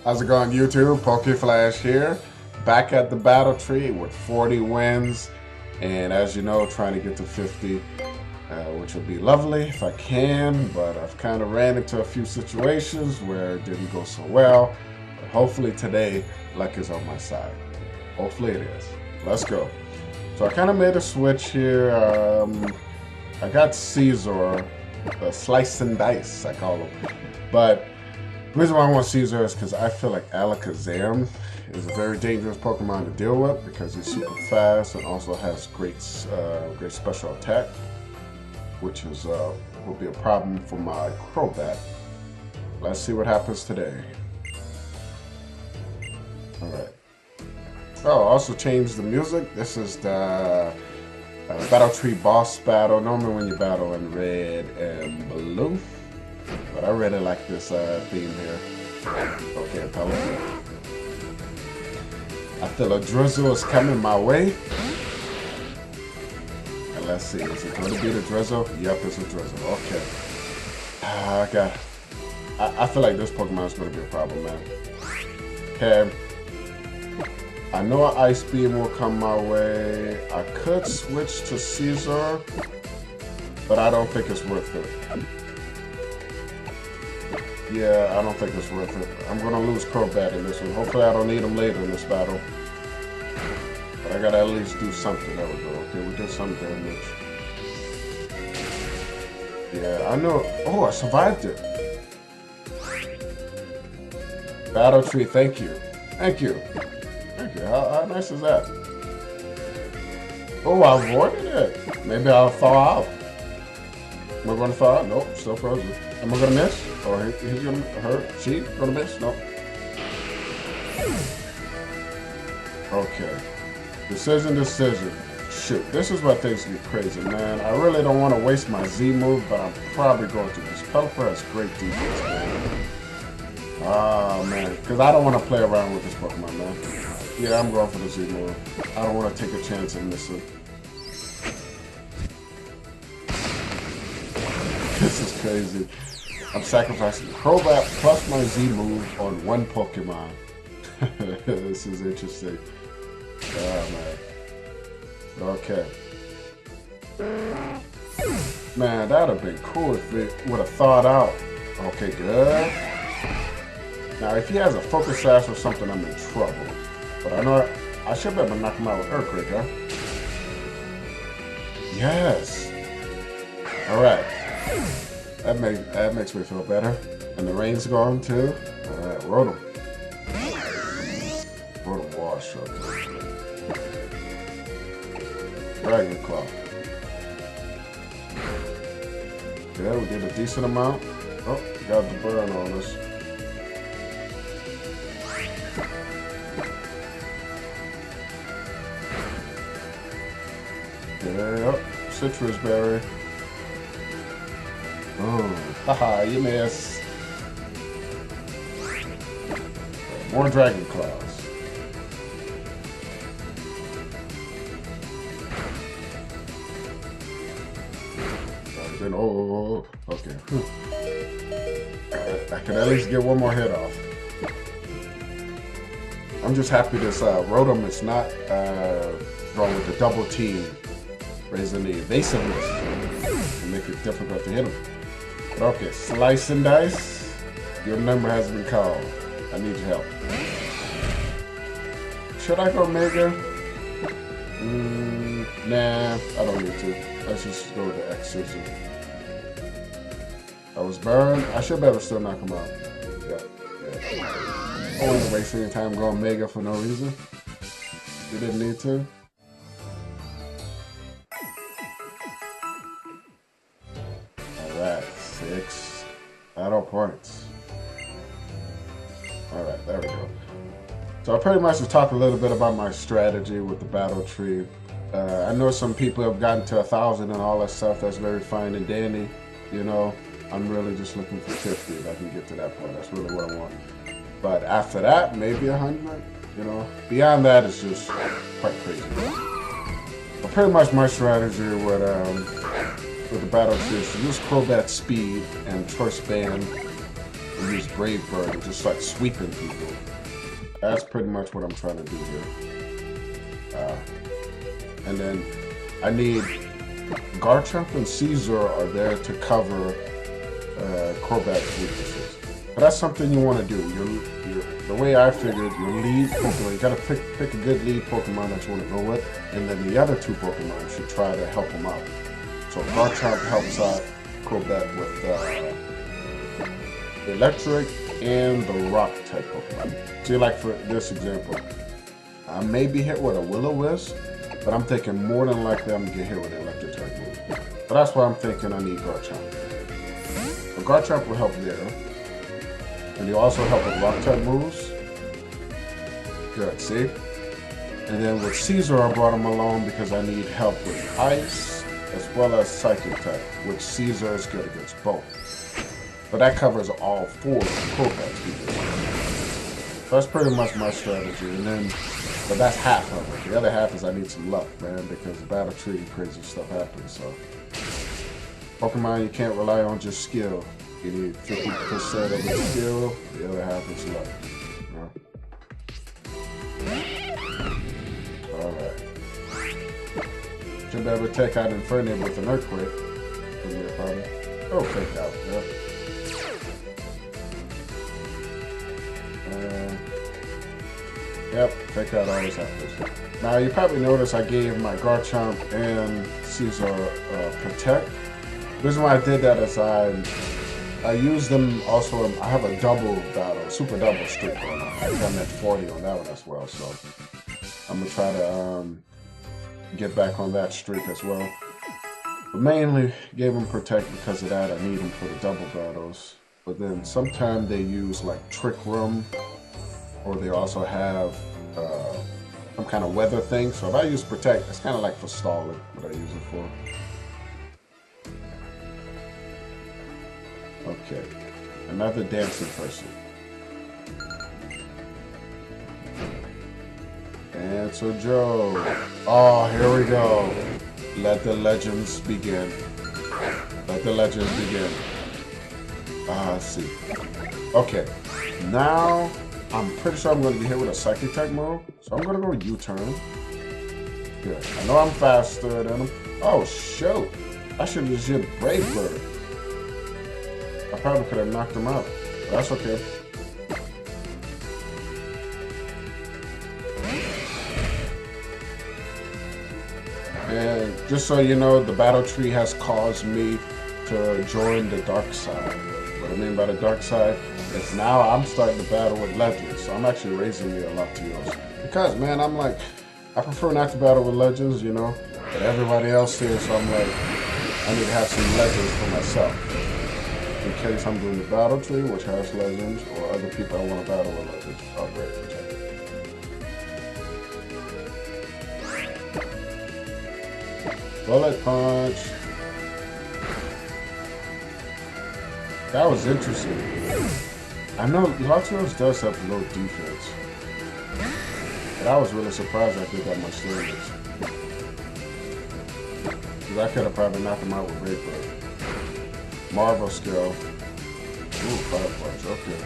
How's it going, YouTube? PokeFlash here, back at the battle tree with 40 wins, and as you know, trying to get to 50, which would be lovely if I can, but I've kind of ran into a few situations where it didn't go so well, but hopefully today, luck is on my side. Hopefully it is. Let's go. So I kind of made a switch here. I got Caesar, slice and dice, I call him, but the reason why I want Caesar is because I feel like Alakazam is a very dangerous Pokemon to deal with because he's super fast and also has great special attack, which is will be a problem for my Crobat. Let's see what happens today. All right. Oh, also changed the music. This is the Battle Tree boss battle. Normally when you battle in red and blue. But I really like this theme here. Okay, Pelican. I feel a drizzle is coming my way. And let's see, is it going to be the drizzle? Yep, it's a drizzle. Okay. I feel like this Pokemon is going to be a problem, man. Okay. I know an Ice Beam will come my way. I could switch to Caesar, but I don't think it's worth it. Yeah, I don't think it's worth it. I'm gonna lose Crobat in this one. Hopefully I don't need him later in this battle. But I gotta at least do something. There we go. Okay, we did some damage. Yeah, I know. Oh, I survived it. Battle Tree, thank you. Thank you. Thank you. How nice is that? Oh, I avoided it. Maybe I'll thaw out. Am I gonna thaw out? Nope, still frozen. Am I gonna miss? Or he's gonna hurt? She gonna miss? No. Okay. Decision. Shoot, this is where things get crazy, man. I really don't want to waste my Z move, but I'm probably going to. This Pelipper has great defense, man. Ah, man. Because I don't want to play around with this Pokemon, man. Yeah, I'm going for the Z move. I don't want to take a chance and miss it. This is crazy. I'm sacrificing Crobat plus my Z move on one Pokemon. This is interesting. Oh, man. Okay. Man, that would have been cool if it would have thawed out. Okay, good. Now, if he has a Focus Sash or something, I'm in trouble. But I know I should be able to knock him out with Earthquake, huh? Yes. All right. That makes me feel better. And the rain's gone too. Alright, Rotom. Rotom wash up. Dragon Claw. Yeah, we did a decent amount. Oh, got the burn on us. Yeah, yep. Citrus Berry. Oh, haha, you miss. More Dragon Claws. Then, oh, okay. I can at least get one more hit off. I'm just happy this Rotom is not going with the double team, raising the evasiveness and make it difficult to hit him. Okay, slice and dice. Your number has been called. I need your help. Should I go Mega? Nah, I don't need to. Let's just go with the X Scissor. I was burned. I should be able to still knock him out. Yeah. I wasn't wasting any time going Mega for no reason. We didn't need to. Alright, 6 battle points. Alright, there we go. So I pretty much just talked a little bit about my strategy with the battle tree. I know some people have gotten to 1,000 and all that stuff. That's very fine and dandy. You know, I'm really just looking for 50 if I can get to that point. That's really what I want. But after that, maybe 100. You know, beyond that, it's just quite crazy. But pretty much my strategy with the battle tree is to use Crobat speed and Choice Band and use Brave Bird and just start sweeping people. That's pretty much what I'm trying to do here. And then I need Garchomp and Caesar are there to cover Crobat's weaknesses. But that's something you want to do. The way I figured, your lead Pokemon, you gotta pick a good lead Pokemon that you want to go with, and then the other two Pokemon should try to help them out. So Garchomp helps out Crobat with Electric and the Rock type Pokemon. See, like for this example, I may be hit with a Will-O-Wisp, but I'm thinking more than likely I'm gonna get hit with an Electric type move. But that's why I'm thinking I need Garchomp. So Garchomp will help there. And you also help with rock type moves. Good, see? And then with Caesar, I brought him along because I need help with ice as well as psychic type, which Caesar is good against both. But that covers all four Crobat speakers. So that's pretty much my strategy. And then, but that's half of it. The other half is I need some luck, man, because the battle tree, crazy stuff happens. So Pokemon, you can't rely on just skill. You need 50% of the skill, the other half is luck. Alright. Should be able to take out Infernape with an Earthquake. Shouldn't be a problem. Oh, take out. Yep, take out always happens. Now, you probably noticed I gave my Garchomp and Caesar Protect. The reason why I did that is I use them also. I have a double battle, super double streak on them. I think I'm at 40 on that one as well. So I'm gonna try to get back on that streak as well. But mainly gave them Protect because of that. I need them for the double battles. But then sometimes they use like Trick Room, or they also have some kind of weather thing. So if I use Protect, it's kind of like for stalling what I use it for. Okay, another dancing person. Answer Joe. Oh, here we go. Let the legends begin. Let the legends begin. Let's see. Okay, now I'm pretty sure I'm going to be hit with a Psychic type move, so I'm going to go U-turn. Good. I know I'm faster than him. Oh, shoot. I should have just hit Brave Bird. I probably could have knocked him out. But that's okay. And just so you know, the battle tree has caused me to join the dark side. What I mean by the dark side is now I'm starting to battle with legends. So I'm actually raising me a lot to yours. Because, man, I'm like, I prefer not to battle with legends, you know. But everybody else here, so I'm like, I need to have some legends for myself. In case I'm doing the battle tree, which has legends, or other people I want to battle with legends. Oh, great. Bullet punch. That was interesting. I know Latios does have low defense. But I was really surprised I did that much damage. Because I could have probably knocked him out with Great Bird. Marvel skill. Ooh, Fire Punch, okay.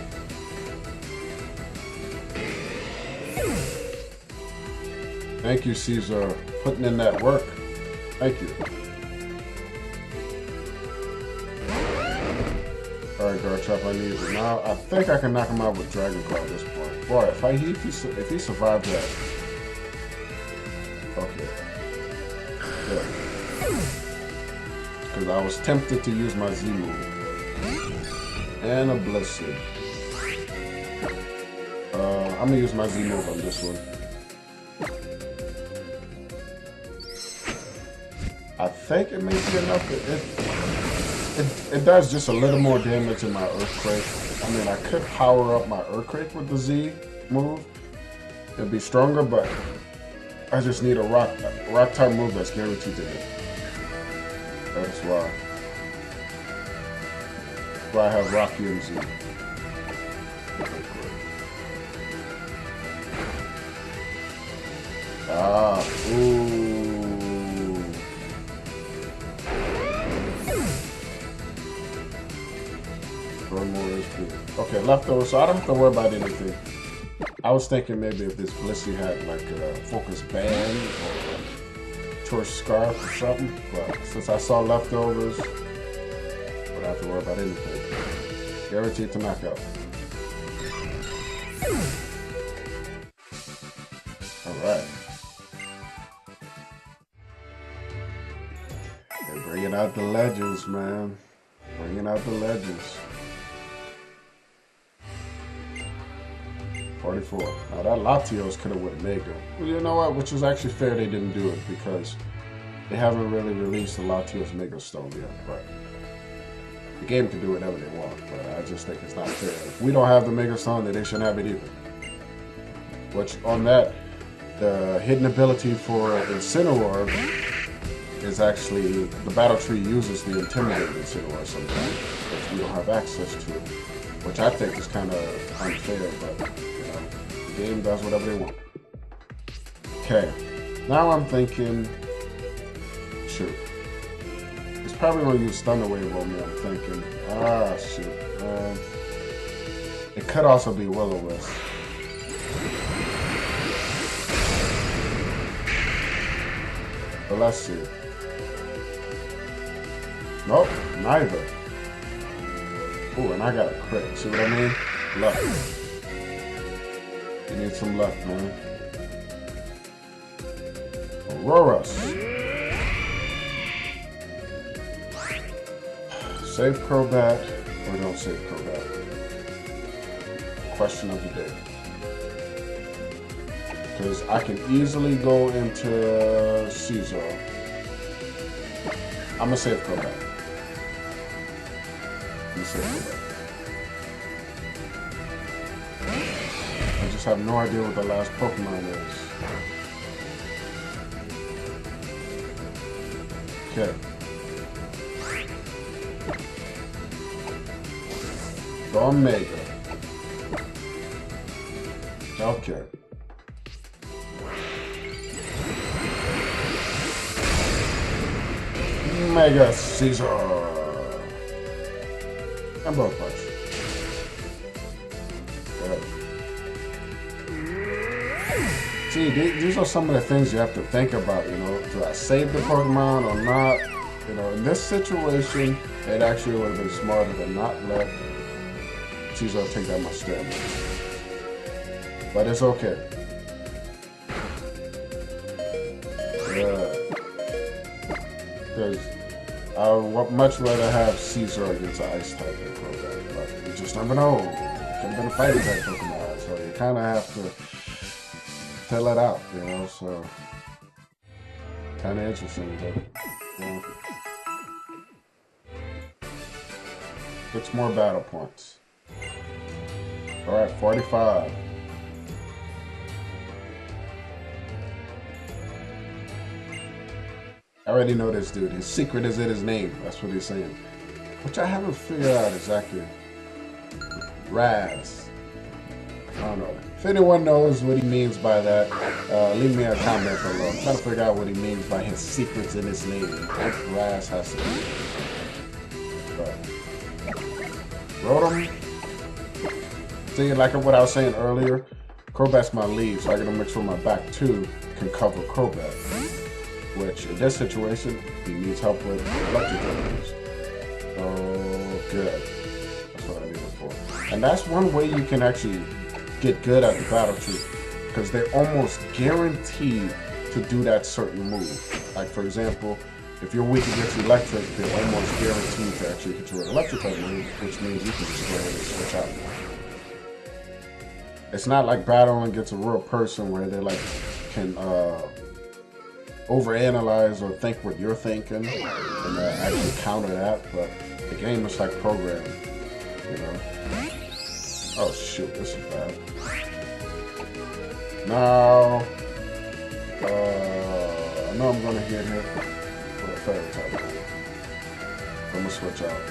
Thank you, Caesar, putting in that work. Thank you. Alright, Garchomp, I need it. Now, I think I can knock him out with Dragon Claw at this point. Boy, if he survived that. Okay. Good. Because I was tempted to use my Z move. And a Blissey. I'm going to use my Z move on this one. I think it may be enough. It does just a little more damage in my Earthquake. I mean, I could power up my Earthquake with the Z move. It'd be stronger, but I just need a rock type move that's guaranteed to hit. That's why. That's why I have Rocky and Z. Ooh. More HP. leftovers, so I don't have to worry about anything. I was thinking maybe if this Blissey had like a focus band or a choice scarf or something, but since I saw leftovers, I don't have to worry about anything. Guaranteed to knock out. Alright. They're bringing out the legends, man. Bringing out the legends. 44. Now that Latios could have went Mega. Well, you know what? Which is actually fair they didn't do it because they haven't really released the Latios Mega Stone yet. But the game can do whatever they want. But I just think it's not fair. If we don't have the Mega Stone, then they shouldn't have it either. Which on that, the hidden ability for Incineroar is actually the battle tree uses the intimidated Incineroar sometimes if we don't have access to it, which I think is kind of unfair, but you know, the game does whatever they want. Okay, now I'm thinking, shoot, it's probably gonna use Thunder Wave on me. I'm thinking, shoot, it could also be Will-O-Wisp. But let's see. Nope, neither. Ooh, and I got a crit. See what I mean? Luck. You need some luck, man. Auroras. Save Crobat or don't save Crobat? Question of the day. Because I can easily go into Caesar. I'm gonna save Crobat. I just have no idea what the last Pokemon is. Okay. Go Mega. Okay. Mega Caesar. And both parts. Good. See, these are some of the things you have to think about, you know. Do I save the Pokemon or not? You know, in this situation, it actually would have been smarter to not let Caesar take that much damage. But it's okay. Yeah. Because I would much rather have Caesar against an Ice type than Crobat, but you just never know. It could have been a fighting type Pokemon, so you kind of have to tell it out, you know. So kind of interesting, but yeah. 6 more battle points. All right, 45. I already know this dude. His secret is in his name. That's what he's saying. Which I haven't figured out exactly. Raz. I don't know. If anyone knows what he means by that, leave me a comment below. I'm trying to figure out what he means by his secrets in his name. What Raz has to do. But Rotom. See, like what I was saying earlier, Crobat's my lead, so I gotta make sure my back 2 can cover Crobat. Which, in this situation, he needs help with electric enemies. Oh, good. That's what I need it for. And that's one way you can actually get good at the battle tree. Because they're almost guaranteed to do that certain move. Like, for example, if you're weak against electric, they're almost guaranteed to actually hit you with electric move, which means you can just go ahead and switch out. It's not like battling against a real person where they like can overanalyze or think what you're thinking and actually counter that, but the game is like programming, you know. Oh shoot, this is bad. Now, I know I'm gonna get hit with a fairy type. I'm gonna switch out.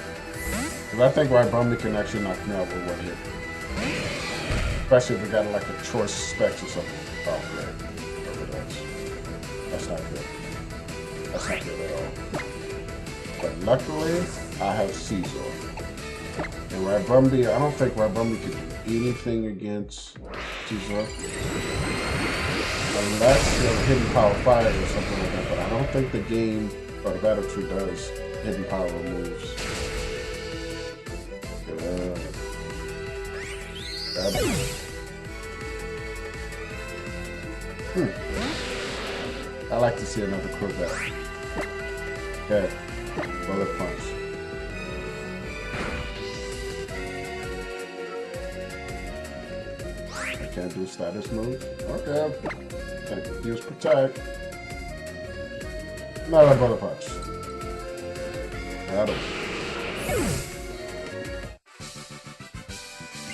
Because I think Ribumby can actually knock me out with one hit. Especially if we got like a choice specs or something. Oh, great. That's not good. That's not good at all. But luckily, I have Caesar. And Ribumby, I don't think Ribumby can do anything against Caesar. Unless you have Hidden Power Fire or something like that, but I don't think the game or the battle tree does Hidden Power moves. I like to see another Crobat. Okay, Bullet Punch. I can't do status moves. Okay. Can't use Protect. Another Bullet Punch. Got him.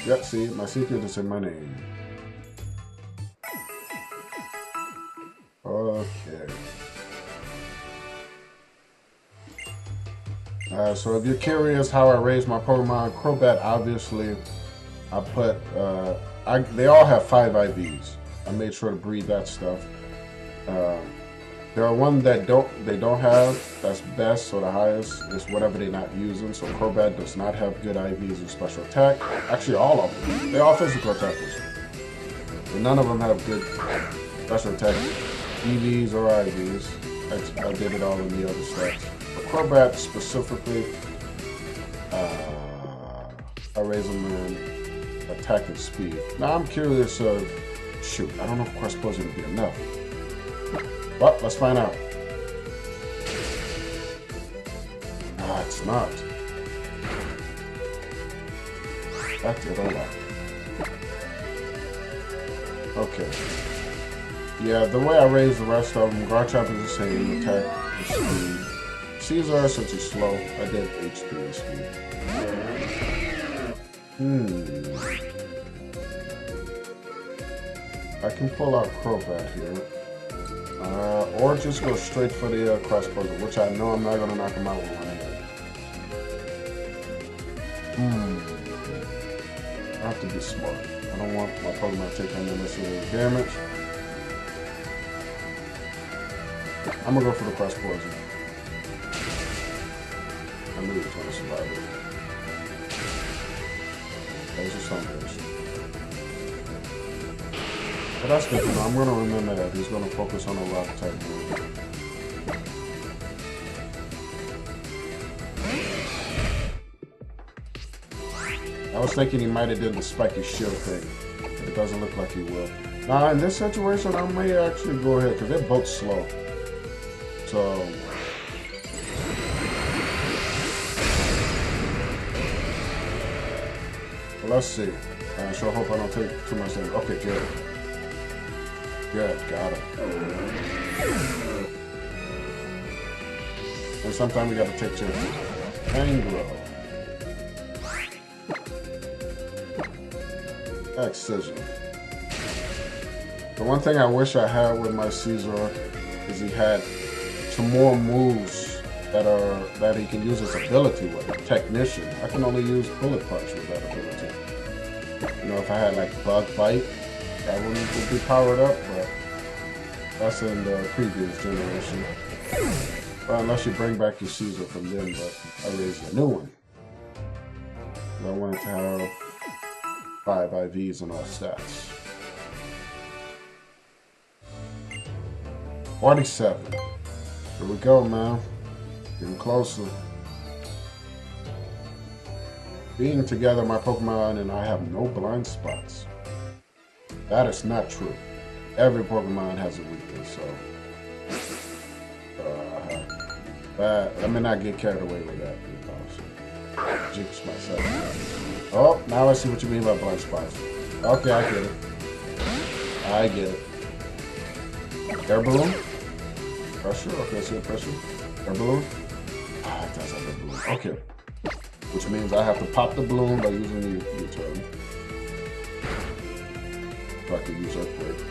Yep, see, my secret is in my name. Okay. So if you're curious how I raised my Pokemon, Crobat, obviously, I put, they all have 5 IVs. I made sure to breed that stuff. There are ones that they don't have, that's best, so the highest is whatever they're not using. So Crobat does not have good IVs and special attack. Actually, all of them. They're all physical attackers. But none of them have good special attack, EVs or IVs. I did it all in the other stats. But Crobat specifically, I raise them in attack and speed. Now I'm curious of, shoot, I don't know if Quest Poison would be enough. Well, let's find out. Ah, it's not. That did a lot. Okay. Yeah, the way I raised the rest of them, Garchomp is the same, attack and speed. Caesar, since he's slow, I did HP and speed. I can pull out Crobat here. Or just go straight for the cross puzzle, which I know I'm not going to knock him out with one hand. I have to be smart. I don't want my Pokemon to take unnecessary damage. I'm going to go for the cross poison. I knew he was going to survive it. There's a Sunfish. But that's good to know. I'm going to remember that. He's going to focus on a rock type move. I was thinking he might have done the spiky shield thing, but it doesn't look like he will. Now, in this situation, I may actually go ahead, because they're both slow. So... well, let's see. I sure hope I don't take too much damage. Okay, good. Good, got him. And sometimes we gotta take chances. Angro. Excision. The one thing I wish I had with my Caesar is he had some more moves that he can use his ability with. Technician. I can only use Bullet Punch with that ability. You know, if I had like Bug Bite, that one would be powered up, but that's in the previous generation. Well, unless you bring back your Caesar from them, but I raised a new one. I wanted to have 5 IVs and all stats. 47. Here we go, man. Getting closer. Being together, my Pokemon and I have no blind spots. That is not true. Every Pokemon has a weakness, so... let me not get carried away with that, you know, so jinx myself. Oh, now I see what you mean by blind spots. Okay, I get it. I get it. Air balloon? Pressure? Okay, see pressure. Air balloon? Ah, it does have air balloon. Okay. Which means I have to pop the balloon by using the U-turn. So I can use Earthquake.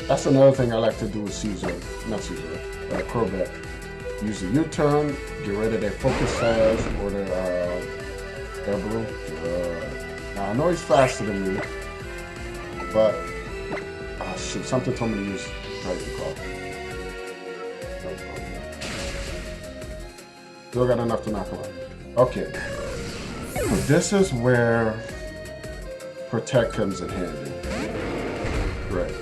That's another thing I like to do with Crobat. Use the U-turn, get rid of their Focus Sash or their air balloon. Now I know he's faster than me, but shoot, something told me to use Dragon Claw. Still got enough to knock him out. Okay. So this is where Protect comes in handy. Right.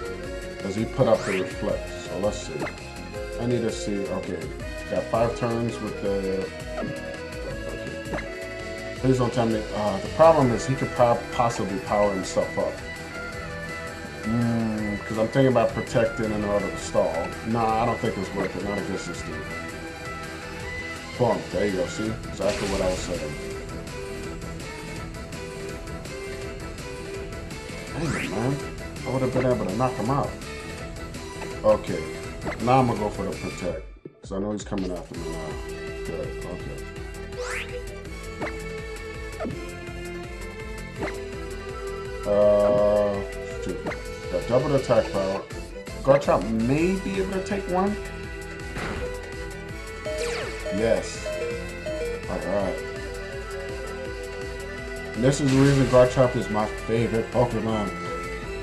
Because he put up the Reflect. So let's see. I need to see. Okay. Got 5 turns with the... Okay. Please don't tell me... the problem is he could possibly power himself up. Because I'm thinking about protecting in order to stall. Nah, I don't think it's worth it. Not against this dude. Boom. There you go. See? Exactly what I was saying. Dang it, man. I would have been able to knock him out. Okay. Now I'm going to go for the protect. Because I know he's coming after me now. Good. Okay. Shoot. Got double attack power. Garchomp may be able to take one. Yes. Alright. And this is the reason Garchomp is my favorite Pokemon.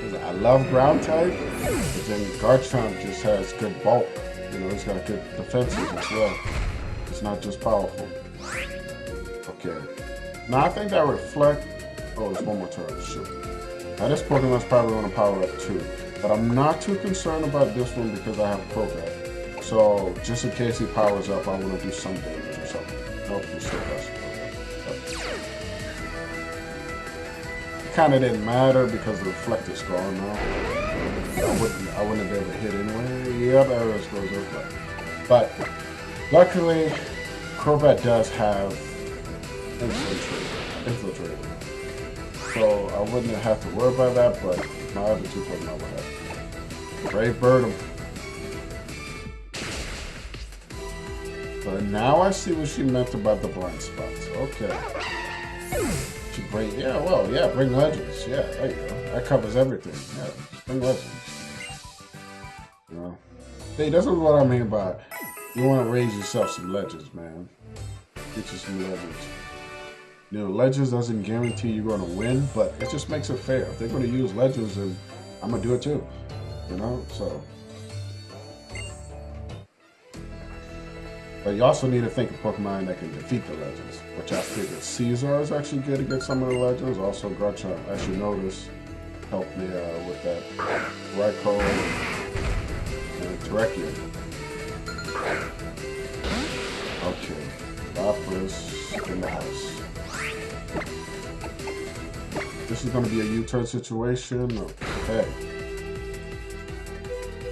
Because I love ground type, but then Garchomp just has good bulk. You know, he's got good defenses as well. It's not just powerful. Okay. Now I think that Reflect... Oh, there's one more turn. Shoot. Now this Pokemon's probably going to power up too. But I'm not too concerned about this one because I have Crobat. So, just in case he powers up, I want to do some damage or something. Nope, he still does. It kind of didn't matter because the Reflect is gone now. I wouldn't be able to hit anyway. Yep, arrows goes over. But, luckily, Crobat does have Infiltrator. So I wouldn't have to worry about that, but my other 2 Pokemon would have. Brave Bird him. But now I see what she meant about the blind spots. Okay. She bring, bring legends. Yeah, there you go. That covers everything. Yeah, bring legends. You know? Hey, this is what I mean by you want to raise yourself some legends, man. Get you some legends. You know, Legends doesn't guarantee you're going to win, but it just makes it fair. If they're going to use Legends, then I'm going to do it too. You know, so. But you also need to think of Pokemon that can defeat the Legends, which I figured Caesar is actually good against some of the Legends. Also, Garchomp, as you notice, helped me with that Raikou and Terrakion. Okay, Lapras in the house. This is going to be a U-turn situation. Okay.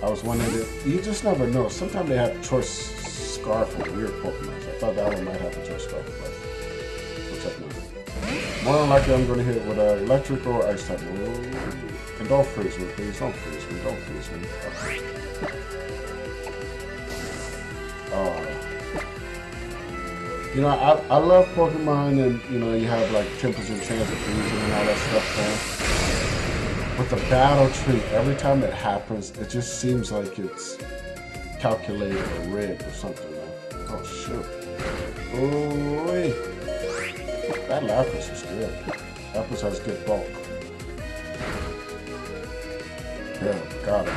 I was wondering if you just never know. Sometimes they have choice scarf for weird Pokemon. So I thought that one might have a choice scarf, but we'll check now. More than likely, I'm going to hit with electric or ice type. And don't freeze me, please. Don't freeze me. Don't freeze me. Okay. You know, I love Pokemon, and you know, you have like temperature and chance of freezing and all that stuff, man. But the battle tree, every time it happens, it just seems like it's calculated or rigged or something. Man. Oh shoot! Oh wait, that Lapras is good. Lapras has good bulk. Yeah, got it.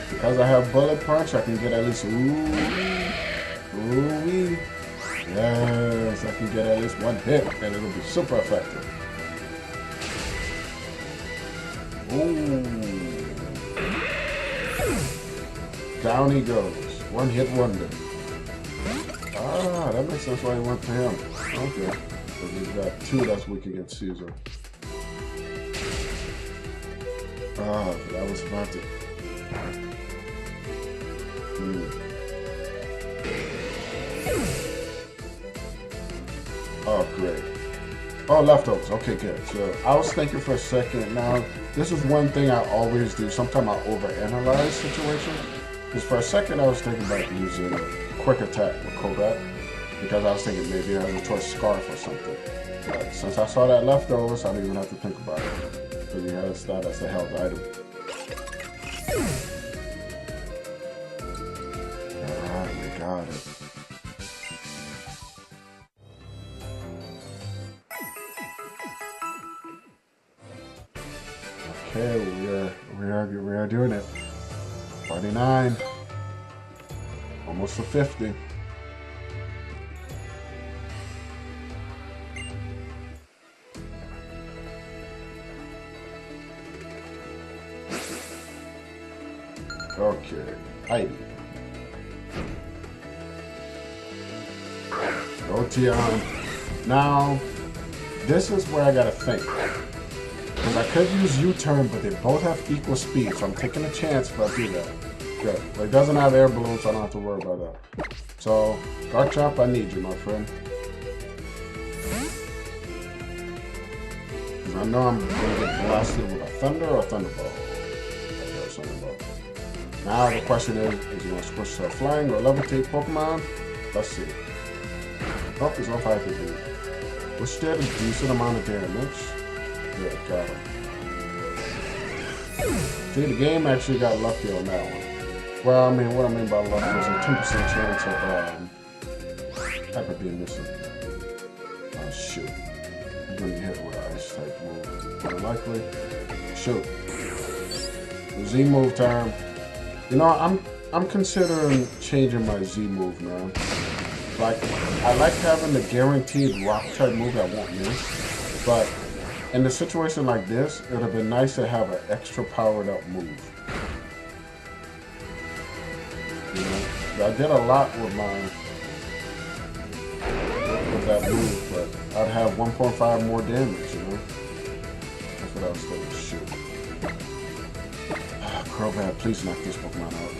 Because I have Bullet Punch, I can get at least Ooh-wee. Yes, I can get at least 1 hit, and it'll be super effective. Ooh. Down he goes. 1-hit wonder. Ah, that makes sense why he went for him. Okay. Because he's got 2 that's weak against Caesar. Ah, but I was about to... Oh, great. Oh, leftovers. Okay, good. So I was thinking for a second. Now, this is one thing I always do. Sometimes I overanalyze situations. Because for a second, I was thinking about using a quick attack with Crobat. Because I was thinking maybe I have a choice scarf or something. But since I saw that leftovers, I didn't even have to think about it. Because he has that as a health item. Alright, we got it. Okay, we are doing it. 49. Almost to 50. Okay. Heidi. Otion. Now, this is where I gotta think. Because I could use U-turn, but they both have equal speed, so I'm taking a chance if I do that. Good. But it doesn't have air balloons, so I don't have to worry about that. So, Garchomp, I need you, my friend. Because I know I'm going to get blasted with a Thunder or a Thunderbolt. Okay, Thunderbolt. Now the question is he going to switch to a Flying or Levitate Pokemon? Let's see. Oh, he's on 5 feet. Which did a decent amount of damage. Good, got him. See, the game actually got lucky on that one. Well, I mean, what I mean by lucky is a 10% chance of Hyper being missing. Oh, shoot. I'm going to get hit with an Ice type move. More likely. Shoot. Z move time. You know, I'm considering changing my Z move, man. Like, I like having the guaranteed rock type move that won't miss, but in a situation like this, it would have been nice to have an extra powered up move. You know, I did a lot with that move, but I'd have 1.5 more damage, you know? That's what I was thinking. Shoot. Crobat, please knock this Pokemon out.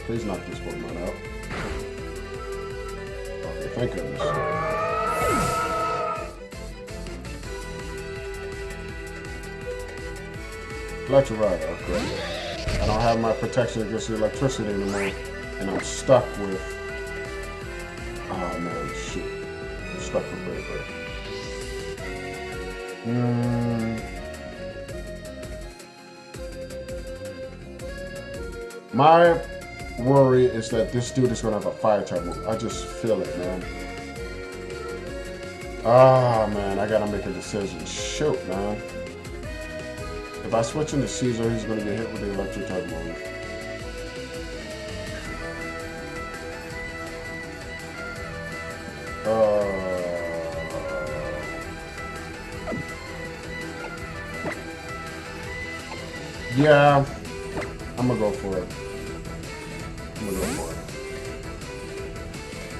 Please knock this Pokemon out. Okay, thank goodness. Electroride, okay. I don't have my protection against the electricity anymore, and I'm stuck with... Oh man, shoot. I'm stuck with Brave. My worry is that this dude is going to have a fire type move. I just feel it, man. Ah, man, I got to make a decision. Shoot, man. If I switch into Caesar, he's going to get hit with the electric type move. Yeah, I'm going to go for it.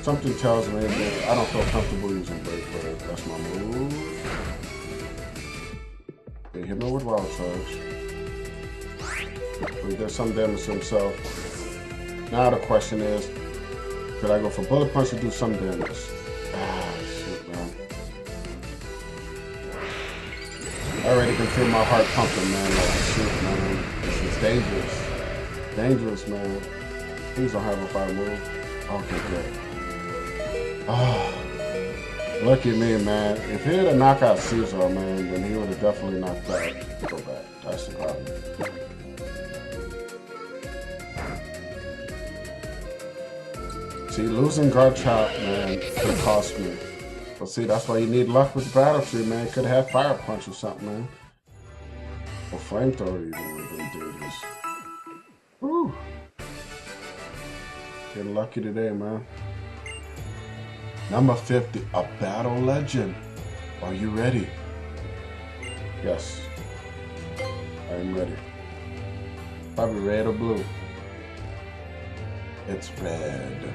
Something tells me that I don't feel comfortable using Brave Bird. That's my move. They hit me with Wild Charge. He does some damage to himself. Now the question is, could I go for Bullet Punch to do some damage? Ah, shit, man. I already can feel my heart pumping, man. Like, shit, man. This is dangerous. Dangerous, man. Please don't have a fire move. Okay, good. Oh, look at me, man. If he had a knockout Caesar, man, then he would have definitely knocked out. Go back. That's the problem. See, losing Garchomp, man, could have cost me. But see, that's why you need luck with the Battle Tree, man. Could have had Fire Punch or something, man. Or Flamethrower even would have been dangerous. Woo! Getting lucky today, man. Number 50, a battle legend. Are you ready? Yes. I am ready. Probably red or blue. It's red.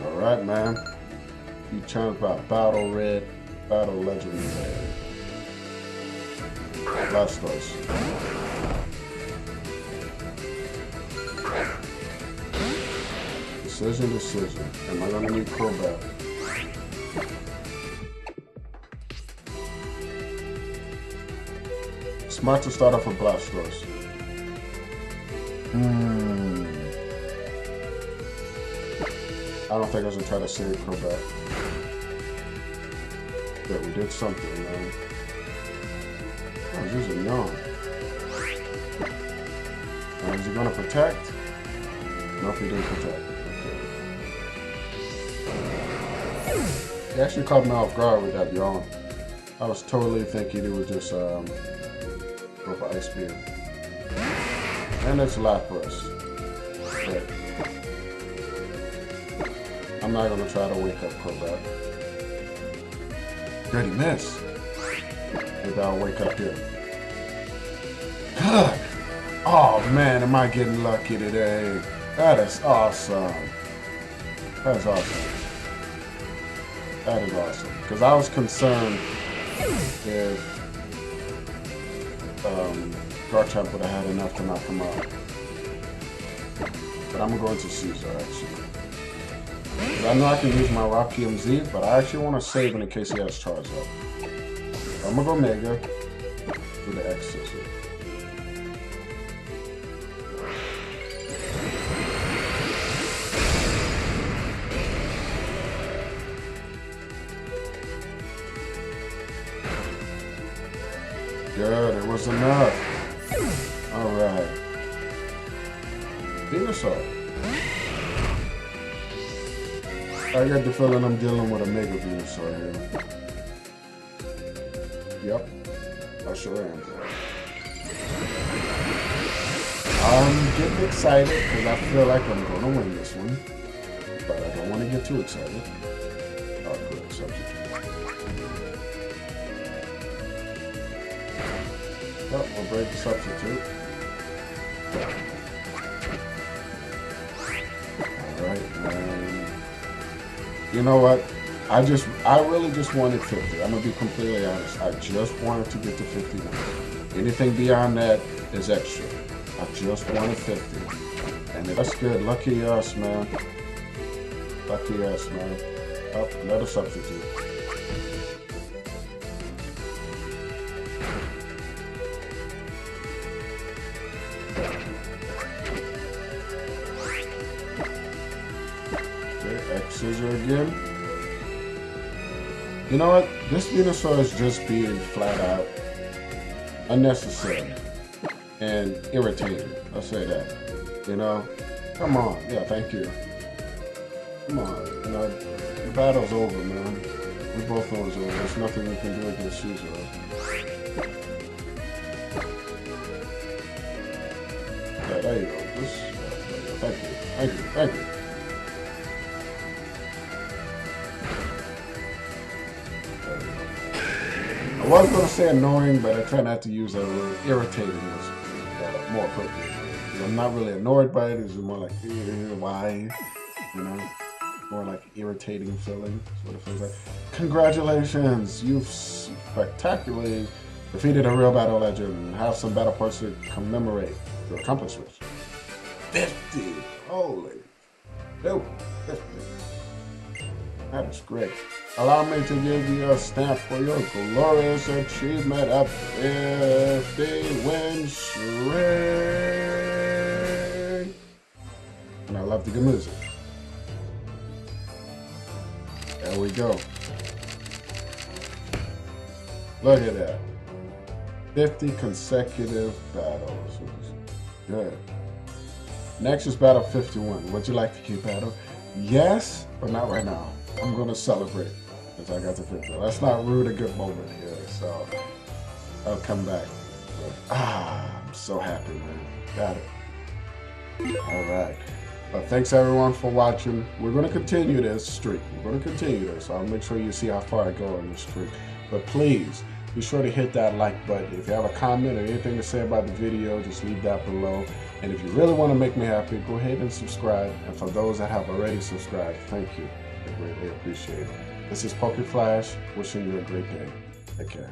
Alright, man. You challenged by battle red, battle legend red. Blastoise. Decision. Am I gonna need Crobat? Smart to start off with Blastoise. I don't think I should try to save Crobat. But we did something, man. Oh, he's using Yawn. And is he gonna protect? Nope, he didn't protect. He actually caught me off guard with that Yawn. I was totally thinking he would just go for Ice Beam. And it's Lapras. Right. I'm not gonna try to wake up Crobat. Good, he missed. Maybe I'll wake up here. Good. Oh man, am I getting lucky today? That is awesome. That is awesome. That is awesome. Because I was concerned if Garchomp would have had enough to knock him out. But I'm going to Caesar actually. Because I know I can use my Rock PMZ, but I actually want to save it in case he has charge up. So I'm going to go Mega for the X Scissor. Good, it was enough. Alright. Venusaur. I got the feeling I'm dealing with a Mega Venusaur here. Yep, I sure am. I'm getting excited because I feel like I'm going to win this one. But I don't want to get too excited. Oh, good subject. Oh, we'll break the substitute. Alright, you know what? I really just wanted 50. I'm gonna be completely honest. I just wanted to get to 50 now. Anything beyond that is extra. I just wanted 50. And that's good. Lucky us, man. Lucky us, man. Oh, another substitute. Scissor again. You know what? This Venusaur is just being flat out unnecessary and irritating. I'll say that. You know? Come on. Yeah, thank you. Come on. You know, the battle's over, man. We both know it's over. There's nothing we can do against Caesar. Yeah, there you go. Thank you. Thank you. Thank you. I was going to say annoying, but I try not to use that word. Irritating is more appropriate. I'm not really annoyed by it. It's more like, why? You know? More like irritating feeling. That's what it feels like. Congratulations! You've spectacularly defeated a real battle legend and have some battle points to commemorate your accomplishments. 50! Holy. Dude, 50. That is great. Allow me to give you a stamp for your glorious achievement of 50 win streak. And I love the good music. There we go. Look at that. 50 consecutive battles. Good. Next is battle 51. Would you like to keep battle? Yes, but not right now. I'm going to celebrate because I got to 50. Let's not ruin a good moment here. So I'll come back. But, I'm so happy, man. Got it. All right. But thanks everyone for watching. We're going to continue this streak. We're going to continue this. So I'll make sure you see how far I go on this streak. But please be sure to hit that like button. If you have a comment or anything to say about the video, just leave that below. And if you really want to make me happy, go ahead and subscribe. And for those that have already subscribed, thank you. I greatly appreciate it. This is PokeFlash, wishing you a great day. Take care.